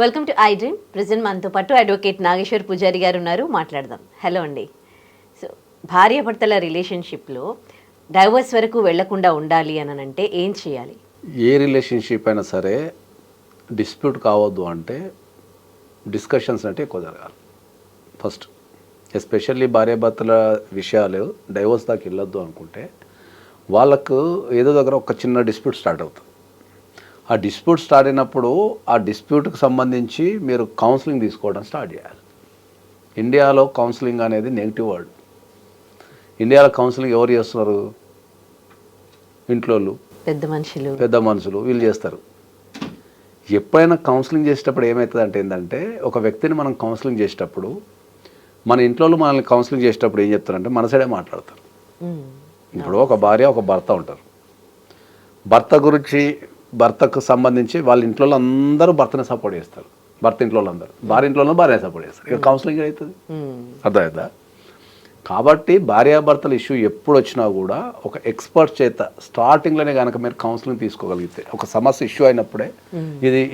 Welcome to I dream. Present మనతో పాటు advocate Nageshwar పూజారి గారు ఉన్నారు. మాట్లాడదాం. హలో అండి. సో భార్యాభర్తల రిలేషన్షిప్లో డైవర్స్ వరకు వెళ్లకుండా ఉండాలి అని అంటే ఏం చేయాలి? ఏ రిలేషన్షిప్ అయినా సరే డిస్ప్యూట్ కావద్దు అంటే డిస్కషన్స్ అంటే ఎక్కువ జరగాలి ఫస్ట్. ఎస్పెషల్లీ భార్యాభర్తల విషయాలు డైవర్స్ దాకా వెళ్ళొద్దు అనుకుంటే వాళ్ళకు ఏదో దగ్గర ఒక చిన్న డిస్ప్యూట్ స్టార్ట్ అవుతుంది. ఆ డిస్ప్యూట్ స్టార్ట్ అయినప్పుడు ఆ డిస్ప్యూట్కి సంబంధించి మీరు కౌన్సిలింగ్ తీసుకోవడం స్టార్ట్ చేయాలి. ఇండియాలో కౌన్సిలింగ్ అనేది నెగిటివ్ వర్డ్. ఇండియాలో కౌన్సిలింగ్ ఎవరు చేస్తున్నారు? ఇంట్లో పెద్ద మనుషులు వీళ్ళు చేస్తారు. ఎప్పుడైనా కౌన్సిలింగ్ చేసేటప్పుడు ఏమవుతుంది ఏంటంటే ఒక వ్యక్తిని మనం కౌన్సిలింగ్ చేసేటప్పుడు మన ఇంట్లో మనల్ని కౌన్సిలింగ్ చేసేటప్పుడు ఏం చెప్తారంటే మన సైడే మాట్లాడతారు. ఇప్పుడు ఒక భార్య ఒక భర్త ఉంటారు. భర్తకు సంబంధించి వాళ్ళ ఇంట్లో అందరూ భర్తని సపోర్ట్ చేస్తారు. భర్త ఇంట్లో అందరూ, భార్య ఇంట్లో భార్య సపోర్ట్ చేస్తారు. ఇక కౌన్సిలింగ్ అవుతుంది. అర్థమవుతుందా? కాబట్టి భార్యాభర్తల ఇష్యూ ఎప్పుడు వచ్చినా కూడా ఒక ఎక్స్పర్ట్ చేత స్టార్టింగ్లోనే కనుక మీరు కౌన్సిలింగ్ తీసుకోగలిగితే, ఒక సమస్య ఇష్యూ అయినప్పుడే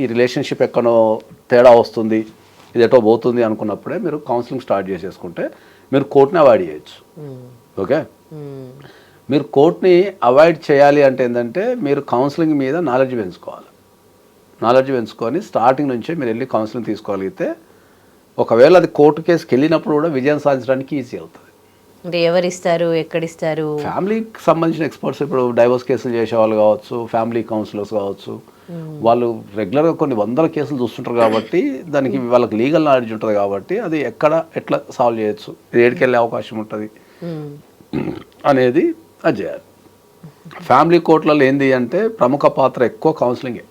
ఈ రిలేషన్షిప్ ఎక్కడో తేడా వస్తుంది, ఇది ఎటో పోతుంది అనుకున్నప్పుడే మీరు కౌన్సిలింగ్ స్టార్ట్ చేసేసుకుంటే మీరు కోర్టుని అవాయిడ్ చేయొచ్చు. ఓకే, మీరు కోర్టుని అవాయిడ్ చేయాలి అంటే ఏంటంటే మీరు కౌన్సిలింగ్ మీద నాలెడ్జ్ పెంచుకోవాలి. నాలెడ్జ్ పెంచుకొని స్టార్టింగ్ నుంచే మీరు వెళ్ళి కౌన్సిలింగ్ తీసుకోగలిగితే ఒకవేళ అది కోర్టు కేసుకి వెళ్ళినప్పుడు కూడా విజయం సాధించడానికి ఈజీ అవుతుంది. అంటే ఎవరిస్తారు, ఎక్కడిస్తారు? ఫ్యామిలీకి సంబంధించిన ఎక్స్పర్ట్స్, ఇప్పుడు డైవర్స్ కేసులు చేసేవాళ్ళు కావచ్చు, ఫ్యామిలీ కౌన్సిలర్స్ కావచ్చు, వాళ్ళు రెగ్యులర్గా కొన్ని వందల కేసులు చూస్తుంటారు కాబట్టి దానికి వాళ్ళకి లీగల్ నాలెడ్జ్ ఉంటుంది కాబట్టి అది ఎట్లా సాల్వ్ చేయొచ్చు, ఏడికి వెళ్ళే అవకాశం ఉంటుంది అనేది అది చేయాలి. ఫ్యామిలీ కోర్టులలో ఏంది అంటే ప్రముఖ పాత్ర ఎక్కువ కౌన్సిలింగే.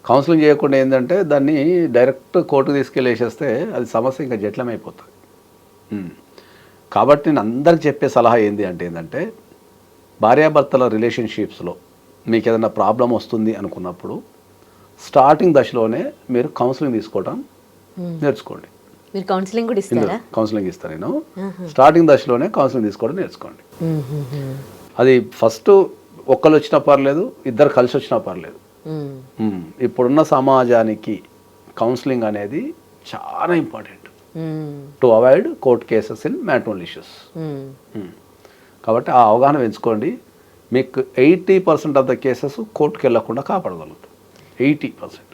కౌన్సిలింగ్ చేయకుండా ఏంటంటే దాన్ని డైరెక్ట్ కోర్టుకు తీసుకెళ్ళేసేస్తే అది సమస్య ఇంకా జటిలమైపోతుంది. కాబట్టి నేను అందరికి చెప్పే సలహా ఏంటంటే భార్యాభర్తల రిలేషన్షిప్స్లో మీకు ఏదైనా ప్రాబ్లం వస్తుంది అనుకున్నప్పుడు స్టార్టింగ్ దశలోనే మీరు కౌన్సిలింగ్ తీసుకోవడం నేర్చుకోండి. మీరు కౌన్సిలింగ్ కూడా ఇస్తారా? కౌన్సిలింగ్ ఇస్తాను నేను. స్టార్టింగ్ దశలోనే కౌన్సిలింగ్ తీసుకోవడం నేర్చుకోండి. అది ఫస్ట్ ఒక్కరు వచ్చినా పర్లేదు, ఇద్దరు కలిసి వచ్చినా పర్లేదు. ఇప్పుడున్న సమాజానికి కౌన్సిలింగ్ అనేది చాలా important to avoid court cases in matrimonial issues. కాబట్టి ఆ అవగాహన పెంచుకోండి. మీకు 80% ఆఫ్ ద కేసెస్ కోర్టుకి వెళ్ళకుండా కాపాడగలుగుతాం. 80%.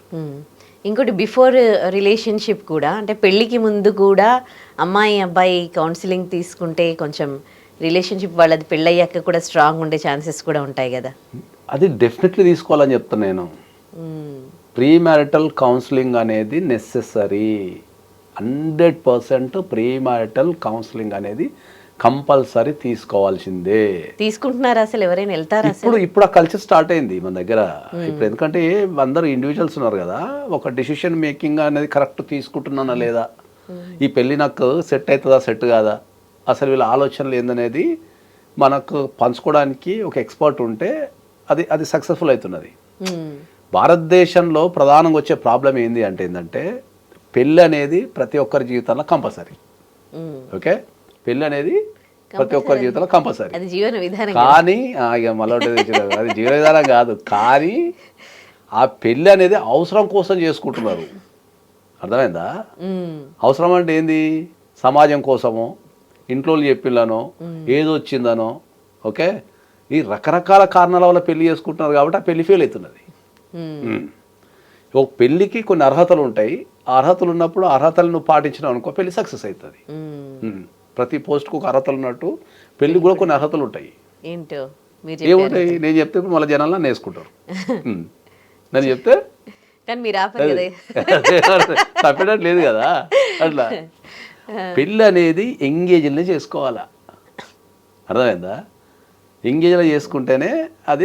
ఇంకోటి బిఫోర్ రిలేషన్షిప్ కూడా, అంటే పెళ్ళికి ముందు కూడా అమ్మాయి అబ్బాయి కౌన్సిలింగ్ తీసుకుంటే కొంచెం రిలేషన్షిప్ వాళ్ళది పెళ్ళయ్యాక కూడా స్ట్రాంగ్ ఉండే ఛాన్సెస్ కూడా ఉంటాయి కదా. అది డెఫినెట్లీ తీసుకోవాలని చెప్తాను నేను. ప్రీ మ్యారిటల్ కౌన్సిలింగ్ అనేది నెసెసరీ. 100% ప్రీ మ్యారిటల్ కౌన్సిలింగ్ అనేది కంపల్సరీ తీసుకోవాల్సిందే. తీసుకుంటున్నారా అసలు? ఎవరైనా వెళ్తారా? ఇప్పుడు ఆ కల్చర్ స్టార్ట్ అయింది మన దగ్గర. ఇప్పుడు ఎందుకంటే అందరూ ఇండివిజువల్స్ ఉన్నారు కదా, ఒక డెసిషన్ మేకింగ్ అనేది కరెక్ట్ తీసుకుంటున్నానా లేదా, ఈ పెళ్ళి నాకు సెట్ అవుతుందా సెట్ కాదా, అసలు వీళ్ళ ఆలోచనలు ఏందనేది మనకు పంచుకోవడానికి ఒక ఎక్స్పర్ట్ ఉంటే అది సక్సెస్ఫుల్ అవుతున్నది. భారతదేశంలో ప్రధానంగా వచ్చే ప్రాబ్లం ఏంటంటే పెళ్ళి అనేది ప్రతి ఒక్కరి జీవితంలో కంపల్సరీ. ఓకే, పెళ్ళి అనేది ప్రతి ఒక్కరి జీవితంలో కంపల్సరీ. కానీ అది జీవన విధానం కాదు, కానీ ఆ పెళ్ళి అనేది అవసరం కోసం చేసుకుంటున్నారు. అర్థమైందా? అవసరం అంటే ఏంది? సమాజం కోసమో, ఇంట్లో చెప్పిళ్ళనో, ఏదో వచ్చిందనో, ఓకే, ఈ రకరకాల కారణాల వల్ల పెళ్లి చేసుకుంటున్నారు కాబట్టి ఆ పెళ్లి ఫెయిల్ అవుతున్నది. ఒక పెళ్ళికి కొన్ని అర్హతలు ఉంటాయి. ఆ అర్హతలు ఉన్నప్పుడు అర్హతలు నువ్వు పాటించినావు అనుకో పెళ్లి సక్సెస్ అవుతుంది. ప్రతి పోస్ట్కు ఒక అర్హతలు ఉన్నట్టు పెళ్లి కూడా కొన్ని అర్హతలు ఉంటాయి. ఏముంటాయి నేను చెప్తే ఇప్పుడు మళ్ళీ జనాలు నన్ను వేసుకుంటారు. నేను చెప్తే తప్పేటట్టు లేదు కదా. అట్లా పెళ్ళి అనేది ఎంగేజ్లో చేసుకోవాలా. అర్థమైందా? ఎంగేజ్లో చేసుకుంటేనే అది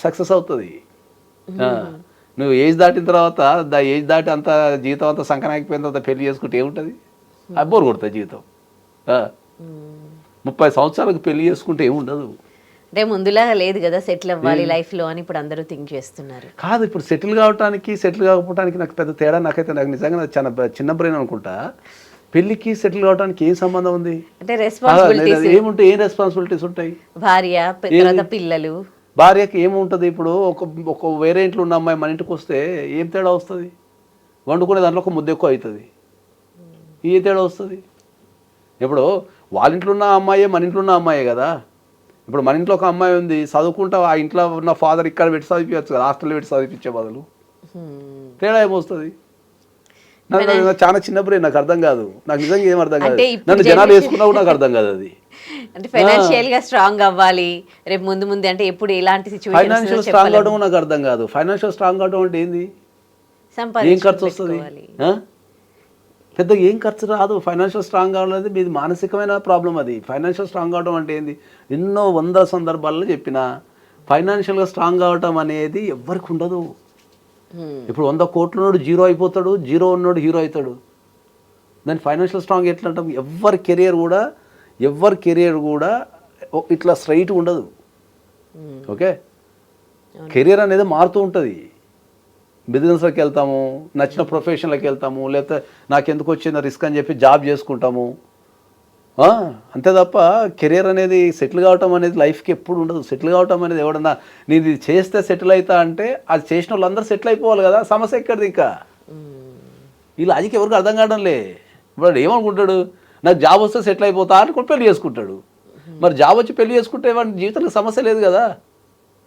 సక్సెస్ అవుతుంది. నువ్వు ఏజ్ దాటిన తర్వాత ఏజ్ దాటి అంత జీవితం అంతా సంకనాగిపోయిన తర్వాత పెళ్లి చేసుకుంటే ఏముంటుంది? బోర్ కొడుతుంది జీవితం. 30 సంవత్సరాలకు పెళ్లి చేసుకుంటే ఏముండదు. అంటే ముందులా లేదు కదా, సెటిల్ అవ్వాలి లైఫ్లో అని ఇప్పుడు అందరూ థింక్ చేస్తున్నారు. కాదు, ఇప్పుడు సెటిల్ కాకపోవడానికి నాకు పెద్ద తేడా నాకు నిజంగా చాలా చిన్న బ్రెయిన్ అనుకుంటా. పెళ్లికి సెటిల్ కావడానికి ఏం సంబంధం ఉంది? అంటే రెస్పాన్సిబిలిటీస్ ఏముంటాయి? ఏం రెస్పాన్సిబిలిటీస్ ఉంటాయి? భార్య, తర్వాత పిల్లలు. భార్యకి ఏముంటుంది? ఇప్పుడు ఒక వేరే ఇంట్లో ఉన్న అమ్మాయి మన ఇంటికి వస్తే ఏం తేడా వస్తుంది? వండుకునే దాంట్లో ఒక ముద్ద ఎక్కువ అవుతుంది. ఈ తేడా వస్తుంది. ఇప్పుడు వాళ్ళ ఇంట్లో ఉన్న అమ్మాయే మన ఇంట్లో ఉన్న అమ్మాయే కదా. ఇప్పుడు మన ఇంట్లో ఒక అమ్మాయి ఉంది, చదువుకుంటా ఆ ఇంట్లో ఉన్న ఫాదర్ ఇక్కడ పెట్టి చదివించచ్చు కదా, హాస్టల్లో పెట్టి చదివించే బదులు. తేడా ఏమొస్తుంది? నాకు చాలా చిన్న బ్రెయిన్, నాకు అర్థం కాదు. నాకు నిజంగా ఏం అర్థం కాదు. నన్ను జనాలు వేసుకున్నా కూడా నాకు అర్థం కాదు అది. అంటే ఫైనాన్షియల్ గా స్ట్రాంగ్ అవ్వాలి రేపు ముందు అంటే ఎప్పుడు ఎలాంటి సిచ్యువేషన్. ఫైనాన్షియల్ స్ట్రాంగ్ అవడం నాకు అర్థం కాదు. ఫైనాన్షియల్ స్ట్రాంగ్ అవడం అంటే ఏంది? ఏం ఖర్చు వస్తుంది? పెద్దగా ఏం ఖర్చు రాదు. ఫైనాన్షియల్ స్ట్రాంగ్ కావాలనేది మీది మానసికమైన ప్రాబ్లం. అది ఫైనాన్షియల్ స్ట్రాంగ్ అవడం అంటే ఏంది? ఎన్నో 100 సందర్భాల్లో చెప్పిన ఫైనాన్షియల్గా స్ట్రాంగ్ అవడం అనేది ఎవ్వరికి ఉండదు. ఇప్పుడు 100 కోట్ల ఉన్నోడు జీరో అయిపోతాడు, జీరో ఉన్నోడు హీరో అవుతాడు. దాన్ని ఫైనాన్షియల్ స్ట్రాంగ్ ఎట్లా అంటాం? ఎవరి కెరియర్ కూడా ఇట్లా స్ట్రైట్ ఉండదు. ఓకే, కెరియర్ అనేది మారుతూ ఉంటుంది. బిజినెస్లోకి వెళ్తాము, నచ్చిన ప్రొఫెషన్లోకి వెళ్తాము, లేకపోతే నాకెందుకు వచ్చిన రిస్క్ అని చెప్పి జాబ్ చేసుకుంటాము. అంతే తప్ప కెరియర్ అనేది సెటిల్ కావటం అనేది లైఫ్కి ఎప్పుడు ఉండదు. సెటిల్ కావటం అనేది ఎవడన్నా నీది చేస్తే సెటిల్ అవుతా అంటే అది చేసిన వాళ్ళందరూ సెటిల్ అయిపోవాలి కదా. సమస్య ఎక్కడిది? ఇంకా ఈ లాజిక్ ఎవరికి అర్థం కావడంలే. ఇప్పుడు ఏమనుకుంటాడు, నాకు జాబ్ వస్తే సెటిల్ అయిపోతా అనుకుంటే పెళ్లి చేసుకుంటాడు. మరి జాబ్ వచ్చి పెళ్లి చేసుకుంటే వాడి జీవితంలో సమస్య లేదు కదా.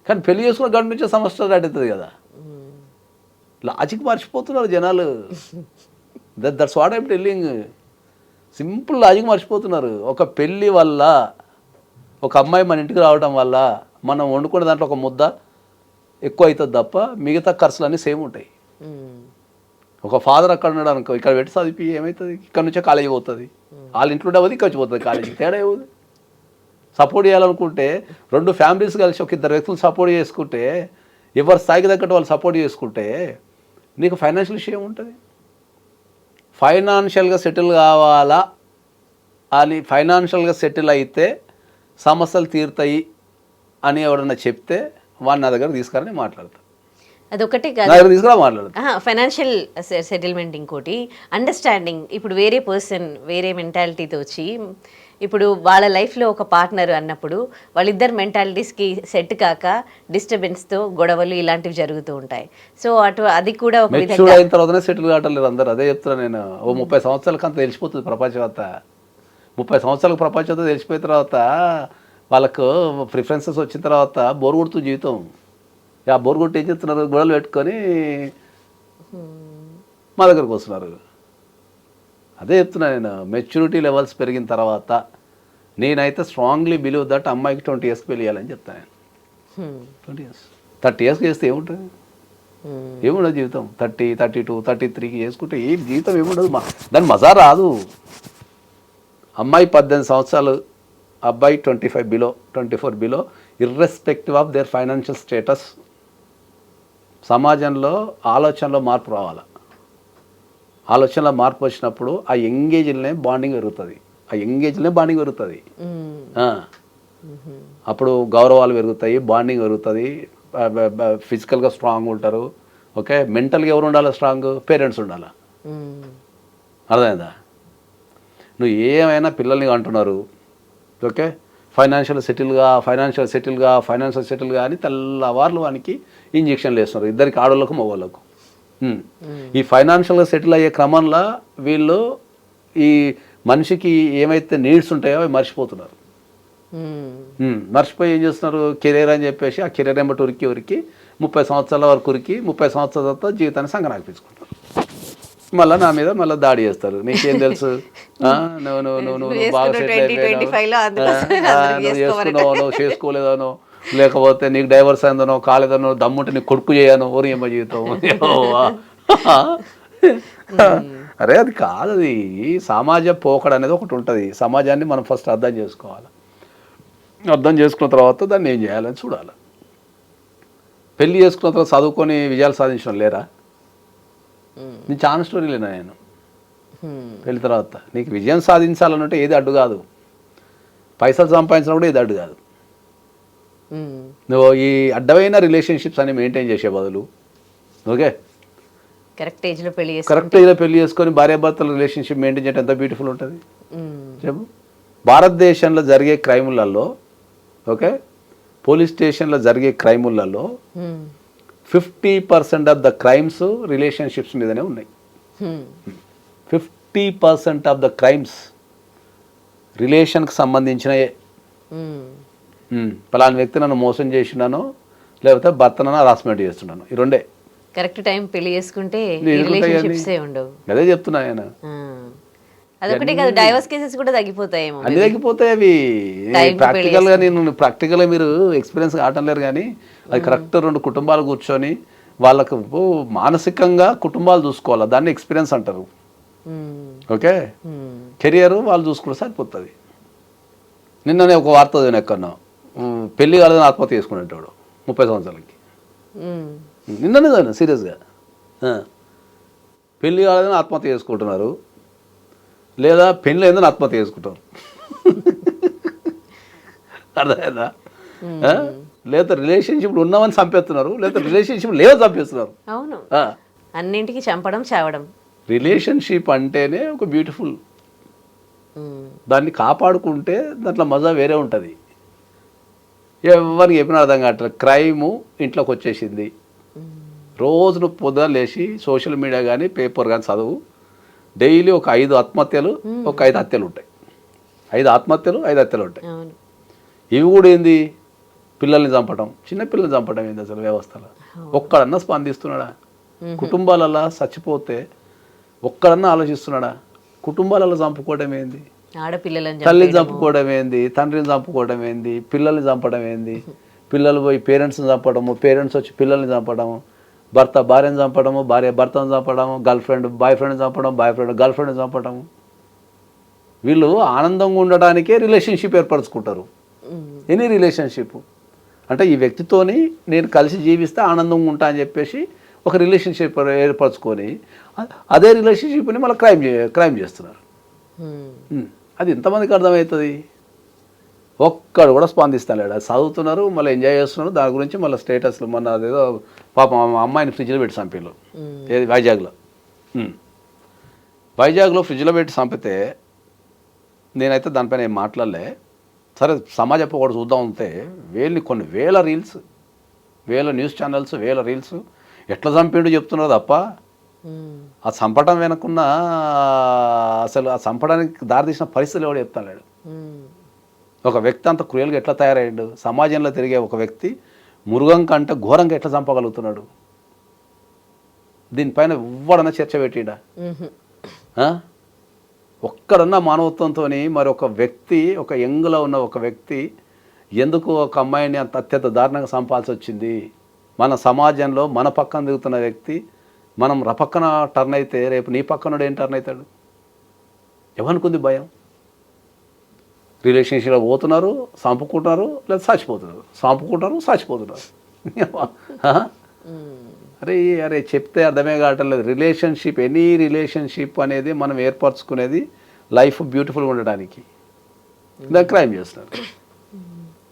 కానీ పెళ్లి చేసుకున్న గంట నుంచే సమస్య స్టార్ట్ అవుతుంది కదా. లాజిక్ మర్చిపోతున్నారు జనాలు. That's what I'm telling. Simple logic మర్చిపోతున్నారు. ఒక పెళ్ళి వల్ల, ఒక అమ్మాయి మన ఇంటికి రావడం వల్ల మనం వండుకునే దాంట్లో ఒక ముద్ద ఎక్కువ అవుతుంది తప్ప మిగతా ఖర్చులన్నీ సేమ్ ఉంటాయి. ఒక ఫాదర్ అక్కడ ఉన్నాడు అనుకో, ఇక్కడ పెట్టి చదివి ఏమవుతుంది? ఇక్కడ నుంచే కాలేజీ పోతుంది. వాళ్ళ ఇంట్లో ఉండేది ఇక్కడ వచ్చి పోతుంది కాలేజీకి. తేడా ఏముంది? సపోర్ట్ చేయాలనుకుంటే 2 ఫ్యామిలీస్ కలిసి ఒక 2 వ్యక్తులు సపోర్ట్ చేసుకుంటే, ఎవరి స్థాయికి తగ్గట్టు వాళ్ళు సపోర్ట్ చేసుకుంటే నీకు ఫైనాన్షియల్ విషయం ఉంటుంది. ఫైనాన్షియల్గా సెటిల్ కావాలా అని, ఫైనాన్షియల్గా సెటిల్ అయితే సమస్యలు తీరుతాయి అని ఎవరన్నా చెప్తే వాడిని నా దగ్గర తీసుకురని మాట్లాడతాను. అదొకటి ఫైనాన్షియల్ సెటిల్మెంట్. ఇంకోటి అండర్స్టాండింగ్. ఇప్పుడు వేరే పర్సన్ వేరే మెంటాలిటీతో వచ్చి ఇప్పుడు వాళ్ళ లైఫ్లో ఒక పార్ట్నర్ అన్నప్పుడు వాళ్ళిద్దరు మెంటాలిటీస్కి సెట్ కాక డిస్టర్బెన్స్తో గొడవలు ఇలాంటివి జరుగుతూ ఉంటాయి. సో అది కూడా ఒక విధంగా అయిన తర్వాతనే సెటిల్ కావటం లేదు అందరూ. అదే చెప్తున్నాను నేను. 30 సంవత్సరాలకు అంత తెలిసిపోతుంది ప్రపంచం అంతా. 30 సంవత్సరాలకు ప్రపంచం అంతా తెలిసిపోయిన తర్వాత వాళ్ళకు ప్రిఫరెన్సెస్ వచ్చిన తర్వాత బోర్ కొడుతుంది జీవితం. ఆ బోర్ కొట్టి ఏం చెప్తున్నారు? గొడవలు పెట్టుకొని మా దగ్గరకు వస్తున్నారు. అదే చెప్తున్నాను నేను. మెచ్యూరిటీ లెవెల్స్ పెరిగిన తర్వాత నేనైతే స్ట్రాంగ్లీ బిలీవ్ దట్ అమ్మాయికి 20 years పెళ్ళి చేయాలని చెప్తాను నేను. 20 years 30 years చేస్తే ఏముంటుంది? ఏముండదు జీవితం. 30, 32, 33కి చేసుకుంటే ఏ జీవితం ఏముండదు. దాని మజా రాదు. అమ్మాయి 18 సంవత్సరాలు, అబ్బాయి 25 below, 24 below, irrespective of their financial status సమాజంలో ఆలోచనలో మార్పు రావాలి. ఆలోచనలో మార్పు వచ్చినప్పుడు ఆ ఎంగేజ్లనే బాండింగ్ పెరుగుతుంది. అప్పుడు గౌరవాలు పెరుగుతాయి, బాండింగ్ పెరుగుతుంది, ఫిజికల్గా స్ట్రాంగ్ ఉంటారు. ఓకే, మెంటల్గా ఎవరు ఉండాలి? స్ట్రాంగ్ పేరెంట్స్ ఉండాలి. అర్థమైందా? నువ్వు ఏమైనా పిల్లల్ని అంటున్నారు, ఓకే, ఫైనాన్షియల్ సెటిల్గా అని తెల్లవార్లు వానికి ఇంజక్షన్లు వేస్తున్నారు. ఇద్దరికి, ఆడవాళ్ళకు మగవాళ్ళకు. ఈ ఫైనాన్షియల్గా సెటిల్ అయ్యే క్రమంలో వీళ్ళు ఈ మనిషికి ఏమైతే నీడ్స్ ఉంటాయో అవి మర్చిపోతున్నారు. మర్చిపోయి ఏం చేస్తున్నారు? కెరీర్ అని చెప్పేసి ఆ కెరీర్ ఎంబటి ఉరికి 30 సంవత్సరాల వరకు 30 సంవత్సరాల తర్వాత జీవితాన్ని సంగనాగిపించుకుంటారు. మళ్ళీ నా మీద మళ్ళీ దాడి చేస్తారు. నీకేం తెలుసు, నువ్వు బాగా సెటిల్ చేసుకున్నావో, నువ్వు చేసుకోలేదనో, లేకపోతే నీకు డైవర్స్ అయిందనో, కాలేదనో, దమ్ముంటే నీకు కొడుకు చేయను, ఓరి ఏమో జీవితం. అరే అది కాదు. అది సమాజ పోకడ అనేది ఒకటి ఉంటుంది. సమాజాన్ని మనం ఫస్ట్ అర్థం చేసుకోవాలి. అర్థం చేసుకున్న తర్వాత దాన్ని ఏం చేయాలని చూడాలి. పెళ్లి చేసుకున్న తర్వాత చదువుకొని విజయాలు సాధించడం లేరా? నేను చాలా స్టోరీలేనా నేను. పెళ్లి తర్వాత నీకు విజయం సాధించాలనంటే ఏది అడ్డు కాదు. పైసలు సంపాదించడం కూడా ఏది అడ్డు కాదు. నువ్వు ఈ అడ్డమైన రిలేషన్షిప్స్ అని మెయింటైన్ చేసే బదులు, ఓకే, కరెక్ట్ ఏజ్లో పెళ్లి చేసుకొని భార్యాభర్తల రిలేషన్షిప్ మెయింటైన్ చేయడం ఎంత బ్యూటిఫుల్ ఉంటుంది చెప్పు. భారతదేశంలో జరిగే క్రైములలో, ఓకే, పోలీస్ స్టేషన్లో జరిగే క్రైములలో 50% ఆఫ్ ద క్రైమ్స్ రిలేషన్షిప్స్ మీదనే ఉన్నాయి. 50% ఆఫ్ ద క్రైమ్స్ రిలేషన్కి సంబంధించినయే. పలానా వ్యక్తి నన్ను మోసం చేసినాను, లేకపోతే భర్త నన్ను హరాస్మెంట్ చేస్తున్నాను, ఈ రెండే. కరెక్ట్ టైం పెళ్లి చేసుకుంటే రిలేషన్షిప్స్ ఉండవు. అదే చెప్తున్నా నేను. అదొకటి కాదు, డైవర్స్ కేసెస్ కూడా తగ్గిపోతాయేమో. అన్ని తగ్గిపోతాయి అవి. ప్రాక్టికల్గా ప్రాక్టికల్గా మీరు ఎక్స్పీరియన్స్ కావటం లేరు, కానీ అది కరెక్ట్ 2 కుటుంబాలు కూర్చొని వాళ్ళకు మానసికంగా కుటుంబాలు చూసుకోవాలి, దాన్ని ఎక్స్పీరియన్స్ అంటారు. ఓకే, కెరియర్ వాళ్ళు చూసుకుంటే సరిపోతుంది. నిన్ననే ఒక వార్త చదివిన ఎక్కడో, పెళ్లి కాలేదని ఆత్మహత్య చేసుకునేటాడు 30 సంవత్సరాలకి. నిన్ననే చదివిన సీరియస్గా. పెళ్లి కాలేదని ఆత్మహత్య చేసుకుంటున్నారు, లేదా పెళ్ళి అయిందని ఆత్మహత్య చేసుకుంటారు. అర్థమైందా? లేదా రిలేషన్షిప్ ఉన్నామని చంపేస్తున్నారు, లేదా రిలేషన్షిప్ లేవని చంపేస్తున్నారు. అవును, అన్నింటికి చంపడం చావడం. రిలేషన్షిప్ అంటేనే ఒక బ్యూటిఫుల్, దాన్ని కాపాడుకుంటే దాంట్లో మజా వేరే ఉంటుంది. ఎవరికి చెప్పిన అర్థం కావట్లేదు. క్రైము ఇంట్లోకి వచ్చేసింది. రోజును పొద్దున లేచి సోషల్ మీడియా కానీ పేపర్ కానీ చదువు, డైలీ ఒక 5 ఆత్మహత్యలు, ఒక 5 హత్యలు ఉంటాయి. 5 ఆత్మహత్యలు, 5 హత్యలు ఉంటాయి. ఇవి కూడా ఏంది? పిల్లల్ని చంపడం, చిన్న పిల్లల్ని చంపడం ఏంది అసలు వ్యవస్థలో? ఒక్కడన్నా స్పందిస్తున్నాడా? కుటుంబాలలో చచ్చిపోతే ఒక్కడన్నా ఆలోచిస్తున్నాడా? కుటుంబాలలో చంపుకోవడం ఏంది? తల్లిని చంపుకోవడం ఏంది? తండ్రిని చంపుకోవడం ఏంది? పిల్లల్ని చంపడం ఏంది? పిల్లలు పోయి పేరెంట్స్ని చంపడము, పేరెంట్స్ వచ్చి పిల్లల్ని చంపడము, భర్త భార్యను చంపడము, భార్య భర్తను చంపడము, గర్ల్ ఫ్రెండ్ బాయ్ ఫ్రెండ్ని చంపడం, బాయ్ ఫ్రెండ్ గర్ల్ ఫ్రెండ్ని చంపడము. వీళ్ళు ఆనందంగా ఉండడానికే రిలేషన్షిప్ ఏర్పరచుకుంటారు. ఎనీ రిలేషన్షిప్ అంటే ఈ వ్యక్తితోని నేను కలిసి జీవిస్తే ఆనందంగా ఉంటా అని చెప్పేసి ఒక రిలేషన్షిప్ ఏర్పరచుకొని అదే రిలేషన్షిప్ని మళ్ళీ క్రైమ్ చేస్తున్నారు. అది ఎంతమందికి అర్థమవుతుంది? ఒక్కడు కూడా స్పందిస్తాను. అది చదువుతున్నారు, మళ్ళీ ఎంజాయ్ చేస్తున్నారు, దాని గురించి మళ్ళీ స్టేటస్లు. మొన్న అదేదో పాపం అమ్మాయిని ఫ్రిడ్జ్లో పెట్టి చంపేళ్ళు, ఏది వైజాగ్లో ఫ్రిడ్జ్లో పెట్టి చంపితే నేనైతే దానిపైన ఏం మాట్లాడలే. సరే, సమాజం ఒకటి చూద్దాం అంతే, కొన్ని వేల రీల్స్, వేల న్యూస్ ఛానల్స్, వేల రీల్స్ ఎట్లా చంపిండు చెప్తున్నారు తప్ప ఆ చంపడం వెనకున్న అసలు ఆ చంపడానికి దారితీసిన పరిస్థితులు ఎవడు చెప్తాను లేడు. ఒక వ్యక్తి అంత క్రూయల్గా ఎట్లా తయారయ్యాడు? సమాజంలో తిరిగే ఒక వ్యక్తి మృగం కంటే ఘోరంగా ఎట్లా చంపగలుగుతున్నాడు? దీనిపైన ఎవ్వడన్నా చర్చ పెట్టిడా? ఒక్కడన్నా మానవత్వంతో మరి ఒక వ్యక్తి, ఒక యంగ్లో ఉన్న ఒక వ్యక్తి ఎందుకు ఒక అమ్మాయిని అంత అత్యంత దారుణంగా చంపాల్సి వచ్చింది? మన సమాజంలో మన పక్కన దిగుతున్న వ్యక్తి మనం పక్కన టర్న్ అయితే రేపు నీ పక్కన ఏం టర్న్ అవుతాడు? ఎవరికి భయం? రిలేషన్షిప్లో పోతున్నారు, చంపుకుంటున్నారు, లేదా చచ్చిపోతున్నారు, చంపుకుంటారు, చచ్చిపోతున్నారు. అరే చెప్తే అర్థమే కావటం లేదు. రిలేషన్షిప్, ఎనీ రిలేషన్షిప్ అనేది మనం ఏర్పరచుకునేది లైఫ్ బ్యూటిఫుల్గా ఉండడానికి. దాన్ని క్రైమ్ చేస్తున్నారు.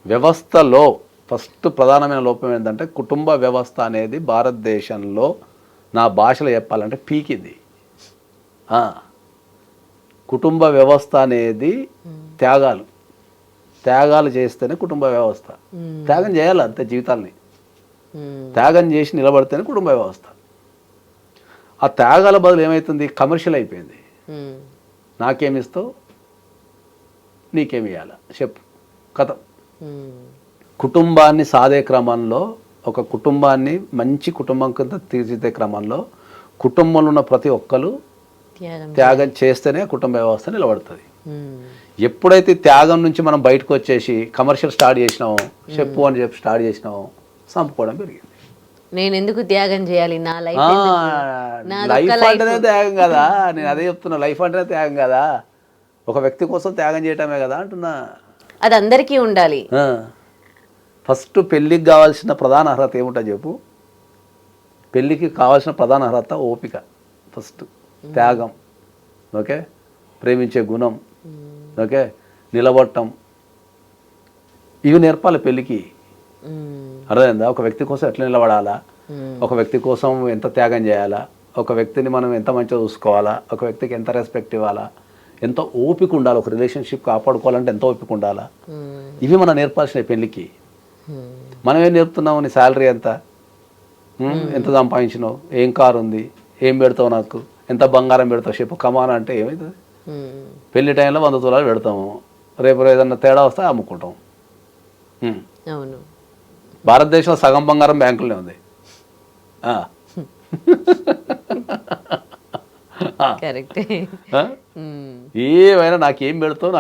వ్యవస్థలో ఫస్ట్ ప్రధానమైన లోపం ఏంటంటే కుటుంబ వ్యవస్థ అనేది భారతదేశంలో నా భాషలో చెప్పాలంటే పీకింది. కుటుంబ వ్యవస్థ అనేది త్యాగాలు చేస్తేనే కుటుంబ వ్యవస్థ. త్యాగం చేయాలి అంతే జీవితాల్ని. త్యాగం చేసి నిలబడితేనే కుటుంబ వ్యవస్థ. ఆ త్యాగాల బదులు ఏమవుతుంది? కమర్షియల్ అయిపోయింది. నాకేమిస్తావు, నీకేమి ఇవ్వాలా చెప్పు, కథ. కుటుంబాన్ని సాదే క్రమంలో, ఒక కుటుంబాన్ని మంచి కుటుంబం కింద తీర్చిదే క్రమంలో కుటుంబంలో ఉన్న ప్రతి ఒక్కరు త్యాగం చేస్తేనే కుటుంబ వ్యవస్థ నిలబడుతుంది. ఎప్పుడైతే త్యాగం నుంచి మనం బయటకు వచ్చేసి కమర్షియల్ స్టార్ట్ చేసినామో, చెప్పు అని చెప్పి స్టార్ట్ చేసినామో, చంపుకోవడం పెరిగింది. నేను ఎందుకు త్యాగం చేయాలి? నా లైఫ్ అంటేనే త్యాగం కదా. నేను అదే చెప్తున్నా, లైఫ్ అంటేనే త్యాగం కదా. ఒక వ్యక్తి కోసం త్యాగం చేయటమే కదా అంటున్నా. అది అందరికీ ఉండాలి. ఫస్ట్ పెళ్ళికి కావాల్సిన ప్రధాన అర్హత ఏముంటుంది చెప్పు? పెళ్ళికి కావాల్సిన ప్రధాన అర్హత ఓపిక, ఫస్ట్ త్యాగం, ఓకే, ప్రేమించే గుణం, ఓకే, నిలబడటం. ఇవి నేర్పాలి పెళ్ళికి. అర్థమైందా? ఒక వ్యక్తి కోసం ఎట్లా నిలబడాలా, ఒక వ్యక్తి కోసం ఎంత త్యాగం చేయాలా, ఒక వ్యక్తిని మనం ఎంత మంచిగా చూసుకోవాలా, ఒక వ్యక్తికి ఎంత రెస్పెక్ట్ ఇవ్వాలా, ఎంత ఓపిక ఉండాలి, ఒక రిలేషన్షిప్ కాపాడుకోవాలంటే ఎంత ఓపిక ఉండాలా, ఇవి మనం నేర్పాల్సిన పెళ్ళికి. మనం ఏం నేర్పుతున్నావు? నీ శాలరీ ఎంత, ఎంత సంపాదించినావు, ఏం కారు ఉంది, ఏం పెడతావు నాకు, ఎంత బంగారం పెడతావు చెప్పు కమాన్ అంటే ఏమవుతుంది? ఉమ్. పెళ్లి టైంలో 100 తులాలు పెడతాము, రేపు ఏదన్నా తేడా వస్తే అమ్ముకుంటాం. అవును. భారతదేశంలో సగం బంగారం బ్యాంకులోనే ఉంది. ఆ. కరెక్టే. ఆ? ఏమైనా నాకేం పెడతావు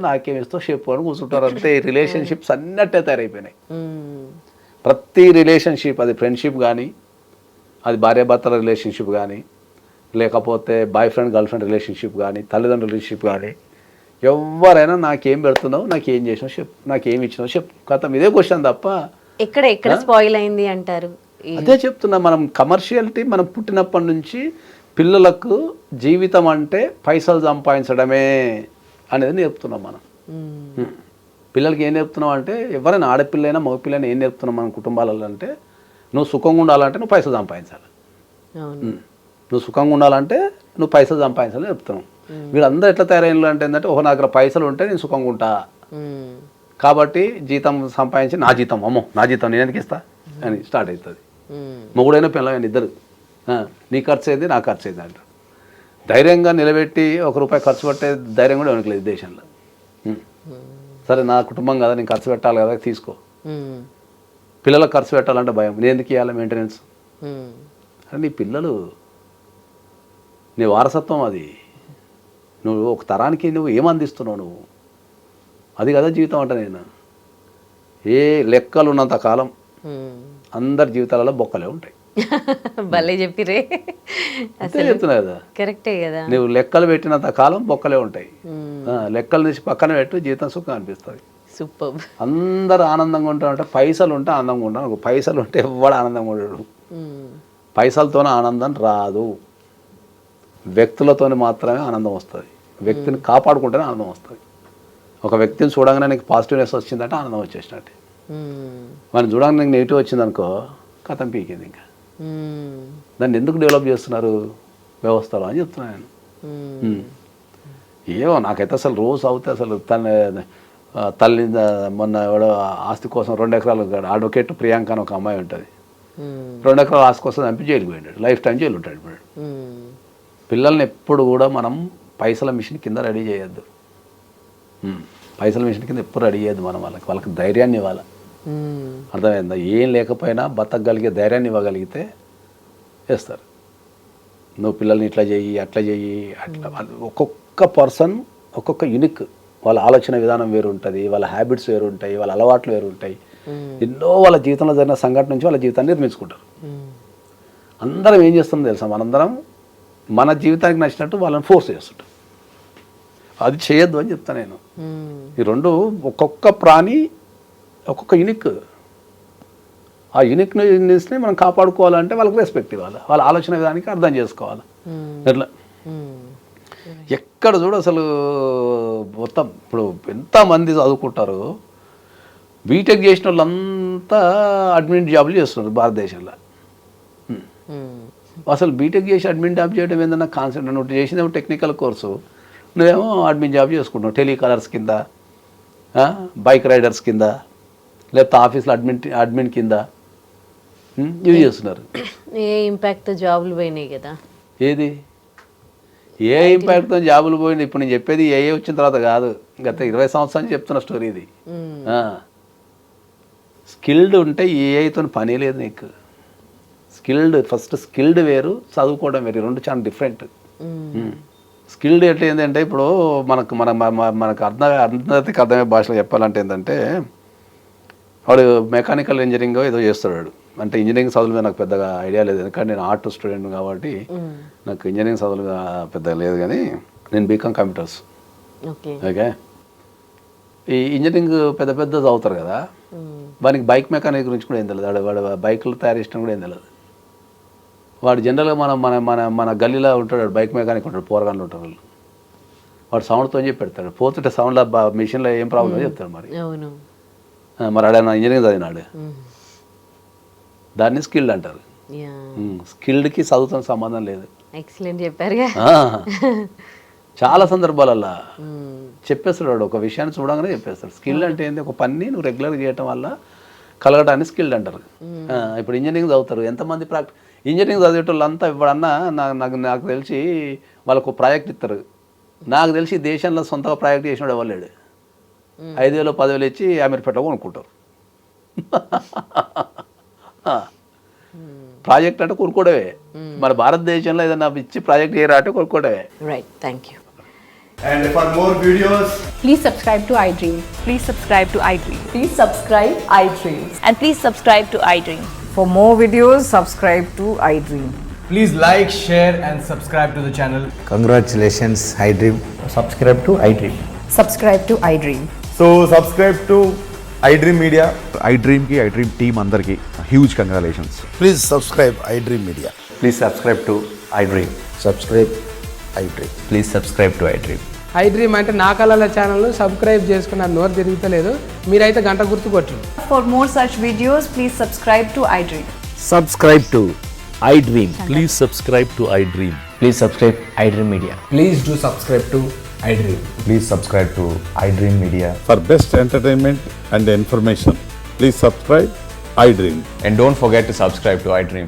నాకేం ఇస్తావు చెప్పు అని కూర్చుంటారు అంతే. రిలేషన్షిప్స్ అన్నట్టే తయారైపోయినాయి. ప్రతి రిలేషన్షిప్, అది ఫ్రెండ్షిప్ కానీ, అది భార్యాభర్తల రిలేషన్షిప్ కానీ, లేకపోతే boy friend girl friend relationship కానీ, తల్లిదండ్రుల రిలేషన్షిప్ కానీ, ఎవరైనా నాకేం పెడుతున్నావు, నాకేం చేసినావు చెప్పు, నాకేం ఇచ్చినావు చెప్పు, కథం ఇదే క్వశ్చన్ తప్ప. ఎక్కడ స్పాయిల్ అయింది అంటారు? అదే చెప్తున్నా, మనం కమర్షియాలిటీ మనం పుట్టినప్పటి నుంచి పిల్లలకు జీవితం అంటే పైసలు సంపాదించడమే అనేది నేర్పుతున్నాం మనం. పిల్లలకి ఏం నేర్పుతున్నాం అంటే, ఎవరైనా ఆడపిల్లైనా మగపిల్లైనా ఏం నేర్పుతున్నాం మన కుటుంబాలలో అంటే, నువ్వు సుఖంగా ఉండాలంటే నువ్వు పైసలు సంపాదించాలి, నువ్వు సుఖంగా ఉండాలంటే నువ్వు పైసలు సంపాదించాలని చెప్తున్నాం. వీళ్ళందరూ ఎట్లా తయారైన అంటే ఏంటంటే, నా దగ్గర పైసలు ఉంటే నేను సుఖంగా ఉంటా కాబట్టి జీతం సంపాదించి నా జీతం నేను ఎందుకు ఇస్తా అని స్టార్ట్ అవుతుంది. మొగుడైనా పిల్లలైన ఇద్దరు నీ ఖర్చు అయింది నా ఖర్చు అయింది అంటారు. ధైర్యంగా నిలబెట్టి ₹1 ఖర్చు పెట్టే ధైర్యం కూడా ఎవరికి లేదు దేశంలో. సరే నా కుటుంబం కదా, నేను ఖర్చు పెట్టాలి కదా, తీసుకో. పిల్లలకు ఖర్చు పెట్టాలంటే భయం, నేను ఎందుకు ఇవ్వాలి మెయింటెనెన్స్ అని. నీ పిల్లలు నీ వారసత్వం, అది నువ్వు ఒక తరానికి నువ్వు ఏమందిస్తున్నావు నువ్వు, అది కదా జీవితం అంటే. నేను ఏ లెక్కలు ఉన్నంత కాలం అందరి జీవితాలలో బొక్కలే ఉంటాయి. భలే చెప్పిరే. అంతే చెప్తున్నా కదా, కరెక్టే కదా. నువ్వు లెక్కలు పెట్టినంత కాలం బొక్కలే ఉంటాయి. లెక్కలు తీసి పక్కన పెట్టు, జీవితం సుఖం అనిపిస్తుంది. సూపర్. అందరు ఆనందంగా ఉంటారంటే పైసలు ఉంటే ఆనందంగా ఉంటాను, పైసలు ఉంటే ఎవడు ఆనందంగా ఉండడు. పైసలతోనే ఆనందం రాదు, వ్యక్తులతో మాత్రమే ఆనందం వస్తుంది. వ్యక్తిని కాపాడుకుంటేనే ఆనందం వస్తుంది. ఒక వ్యక్తిని చూడగానే నీకు పాజిటివ్నెస్ వచ్చిందంటే ఆనందం వచ్చేసినట్టే. మనం చూడగానే నీకు నెగిటివ్ వచ్చిందనుకో కథం పీకింది. ఇంకా దాన్ని ఎందుకు డెవలప్ చేస్తున్నారు వ్యవస్థలో అని చెప్తున్నాను నేను. ఏమో నాకైతే అసలు రోజు అవుతే అసలు తల్లి మొన్న ఎవడో ఆస్తి కోసం 2 ఎకరాలు అడ్వకేట్ ప్రియాంక అని ఒక అమ్మాయి ఉంటుంది, 2 ఎకరాల ఆస్తి కోసం చంపి జైలుకి పోయినాడు, లైఫ్ టైం జైలు ఉంటాడు ఇప్పుడు. పిల్లల్ని ఎప్పుడు కూడా మనం పైసల మిషన్ కింద రెడీ చేయొద్దు. పైసల మిషన్ కింద ఎప్పుడు రెడీ చేయొద్దు మనం. వాళ్ళకి ధైర్యాన్ని ఇవ్వాలి. అర్థమైందా? ఏం లేకపోయినా బతకగలిగే ధైర్యాన్ని ఇవ్వగలిగితే చేస్తారు. నువ్వు పిల్లల్ని ఇట్లా చెయ్యి అట్లా చెయ్యి అట్లా. ఒక్కొక్క పర్సన్ ఒక్కొక్క యూనిక్, వాళ్ళ ఆలోచన విధానం వేరు ఉంటుంది, వాళ్ళ హ్యాబిట్స్ వేరు ఉంటాయి, వాళ్ళ అలవాట్లు వేరు ఉంటాయి. ఎన్నో వాళ్ళ జీవితంలో జరిగిన సంఘటన నుంచి వాళ్ళ జీవితాన్ని నిర్మించుకుంటారు. అందరం ఏం చేస్తున్నాం తెలుసా, మనందరం మన జీవితానికి నచ్చినట్టు వాళ్ళని ఫోర్స్ చేస్తుంటాం. అది చేయొద్దు అని చెప్తాను నేను. ఈ రెండు, ఒక్కొక్క ప్రాణి ఒక్కొక్క యూనిక్. ఆ యూనిక్నెస్ని మనం కాపాడుకోవాలంటే వాళ్ళకి రెస్పెక్ట్ ఇవ్వాలి, వాళ్ళ ఆలోచన విధానానికి అర్థం చేసుకోవాలి. ఎట్లా ఎక్కడ చూడు అసలు మొత్తం ఇప్పుడు ఎంతమంది చదువుకుంటారు, బీటెక్ చేసిన వాళ్ళంతా అడ్మిన్ జాబులు చేస్తున్నారు భారతదేశంలో. అసలు బీటెక్ చేసి అడ్మిన్ జాబ్ చేయడం ఏందన్నా కాన్సెప్ట్. నువ్వు చేసినేమో టెక్నికల్ కోర్సు, నువ్వేమో అడ్మిన్ జాబ్ చేసుకుంటావు, టెలికాలర్స్ కింద, బైక్ రైడర్స్ కింద, లేకపోతే ఆఫీస్లో అడ్మిన్ కింద ఇవి చేస్తున్నారు. ఏ ఇంపాక్ట్ జాబులు పోయినాయి కదా. ఏది ఏ ఇంపాక్ట్తో జాబులు పోయింది? ఇప్పుడు నేను చెప్పేది ఏ వచ్చిన తర్వాత కాదు, గత 20 సంవత్సరాలు చెప్తున్న స్టోరీ ఇది. స్కిల్డ్ ఉంటే ఏఐతో పని లేదు నీకు. ఫస్ట్ స్కిల్డ్ వేరు, చదువుకోవడం వేరు, రెండు చాలా డిఫరెంట్. స్కిల్డ్ ఎట్లా ఏంటంటే, ఇప్పుడు మనకు అందరికి అర్థమయ్యే భాషలో చెప్పాలంటే ఏంటంటే, వాడు మెకానికల్ ఇంజనీరింగ్ ఏదో చేస్తాడు. అంటే ఇంజనీరింగ్ చదువుల మీద నాకు పెద్దగా ఐడియా లేదు, ఎందుకంటే నేను ఆర్ట్ స్టూడెంట్ కాబట్టి నాకు ఇంజనీరింగ్ చదువులు పెద్దగా లేదు. కానీ నేను బీకామ్ కంప్యూటర్స్. ఓకే, ఈ ఇంజనీరింగ్ పెద్ద చదువుతారు కదా, వానికి బైక్ మెకానిక్ గురించి కూడా ఏం తెలియదు. వాడు బైకులు తయారు చేయడం కూడా ఏం తెలియదు. వాడు జనరల్గా మన గల్లీలో ఉంటాడు, బైక్ మెకానిక్ ఉంటాడు, పోరగాళ్ళు ఉంటారు వాళ్ళు. వాడు సౌండ్తో చెప్పి పెడతాడు, పోతుంటే సౌండ్లో మిషన్లో ఏం ప్రాబ్లం చెప్తాడు. మరి ఆడైనా ఇంజనీరింగ్ చదివినాడు, దాన్ని స్కిల్డ్ అంటారు. స్కిల్డ్కి చదువుతో సంబంధం లేదు. ఎక్సలెంట్ చెప్పారు. చాలా సందర్భాలల్లో చెప్పేస్తాడు వాడు, ఒక విషయాన్ని చూడగానే చెప్పేస్తాడు. స్కిల్ అంటే ఏంటి? ఒక పని నువ్వు రెగ్యులర్గా చేయటం వల్ల కలగడాన్ని స్కిల్డ్ అంటారు. ఇప్పుడు ఇంజనీరింగ్ చదువుతారు, ఎంతమంది ఇంజనీరింగ్ చదివేటోళ్ళంతా ఇప్పుడన్నా నాకు తెలిసి వాళ్ళకు ప్రాజెక్ట్ ఇస్తారు. నాకు తెలిసి దేశంలో సొంతగా ప్రాజెక్ట్ చేసినాడు ఎవరు లేడు. 5,000 10,000 ఇచ్చి అమీర్పేటలో కొనుక్కుంటారు. ప్రాజెక్ట్ అంటే కొనుక్కోవడమే. మన భారతదేశంలో ఏదైనా ఇచ్చి ప్రాజెక్ట్ చేయరా అంటే కొనుక్కోవడమే. Right, thank you. And for more videos, Please subscribe to iDream. Please subscribe to iDream. Please subscribe iDream. And please subscribe to iDream. For more videos, subscribe to iDream. please like, share and subscribe to the channel. Congratulations, iDream. Subscribe to iDream. Subscribe to iDream. So subscribe to iDream Media. iDream ki iDream team andarki huge congratulations. Please subscribe iDream Media. Please subscribe to iDream. Subscribe iDream. Please subscribe to iDream. iDream అంటే నా కళల channel subscribe చేసుకున్న నోరు తిరుగుతలేదు, మీరైతే గంట గుర్తు కొట్టండి. For more such videos, please subscribe to iDream. Subscribe to iDream. Please subscribe to iDream. Please subscribe iDream Media. Please do subscribe to iDream. Please subscribe to iDream Media. For best entertainment and information, please subscribe iDream. And don't forget to subscribe to iDream.